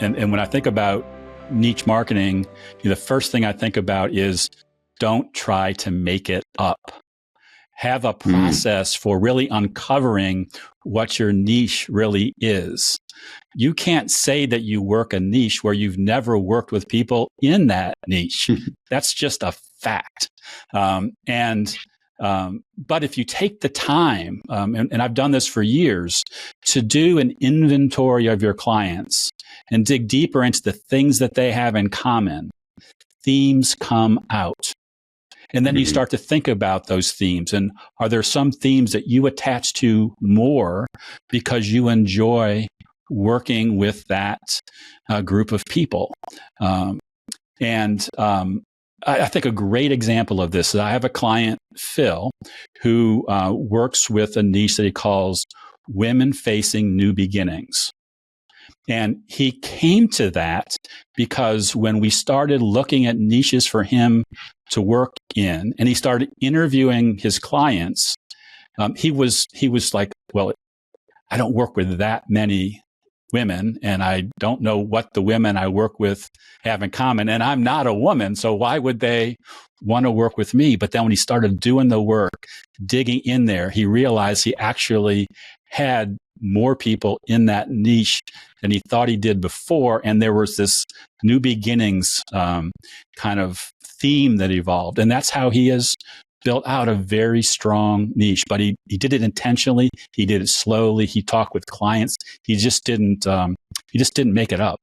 And when I think about niche marketing, the first thing I think about is don't try to make it up. Have a process for really uncovering what your niche really is. You can't say that you work a niche where you've never worked with people in that niche. That's just a fact. But if you take the time, and I've done this for years, to do an inventory of your clients and dig deeper into the things that they have in common, themes come out. And then you start to think about those themes. And are there some themes that you attach to more because you enjoy working with that group of people? I think a great example of this is I have a client, Phil, who works with a niche that he calls women facing new beginnings. And he came to that because when we started looking at niches for him to work in, and he started interviewing his clients, he was like, well, I don't work with that many women, and I don't know what the women I work with have in common. And I'm not a woman, so why would they want to work with me? But then when he started doing the work, digging in there, he realized he actually had more people in that niche than he thought he did before. And there was this new beginnings kind of theme that evolved. And that's how he has built out a very strong niche. But he did it intentionally. He did it slowly. He talked with clients. He just didn't make it up.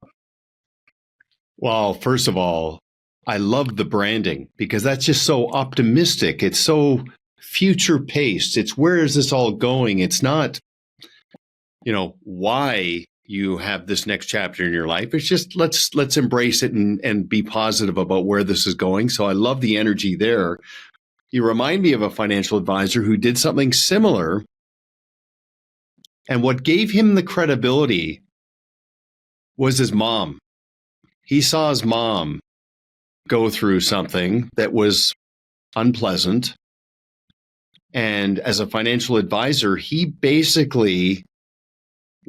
Well, first of all, I love the branding because that's just so optimistic. It's so future paced. It's where is this all going? It's not, why you have this next chapter in your life. It's just let's embrace it and be positive about where this is going. So I love the energy there. You remind me of a financial advisor who did something similar. And what gave him the credibility was his mom. He saw his mom go through something that was unpleasant. And as a financial advisor, he basically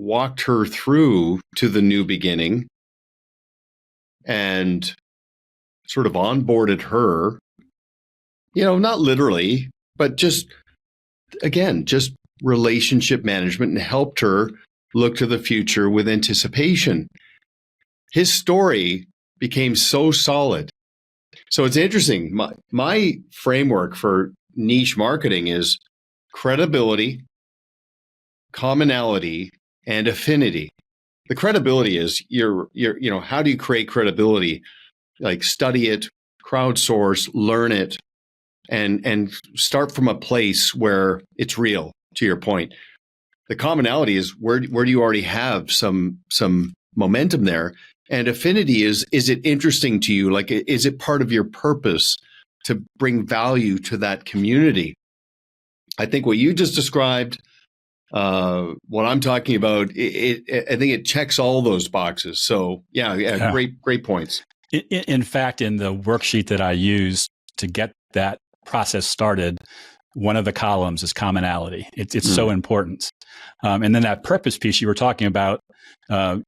walked her through to the new beginning and sort of onboarded her, not literally, but just relationship management, and helped her look to the future with anticipation. His story became so solid. So it's interesting. My framework for niche marketing is credibility, commonality, and affinity. The credibility is how do you create credibility? Like study it, crowdsource, learn it, and start from a place where it's real, to your point. The commonality is where do you already have some momentum there? And affinity is it interesting to you? Like, is it part of your purpose to bring value to that community? I think what you just described, what I'm talking about, I think it checks all those boxes. So yeah. Great points. In fact, in the worksheet that I use to get that process started, one of the columns is commonality. It's so important. And then that purpose piece you were talking about,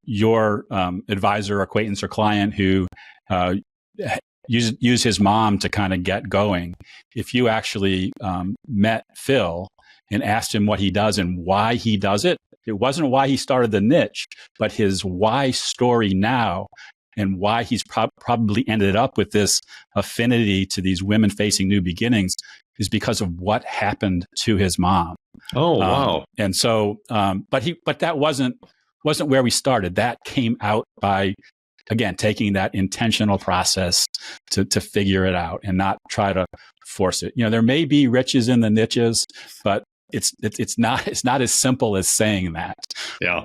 your advisor, acquaintance, or client who used his mom to kind of get going. If you actually met Phil and asked him what he does and why he does it, it wasn't why he started the niche, but his why story now, and why he's probably ended up with this affinity to these women facing new beginnings is because of what happened to his mom. Oh, wow. And so, but that wasn't where we started. That came out by, again, taking that intentional process to figure it out and not try to force it. There may be riches in the niches, but it's not as simple as saying that. Yeah.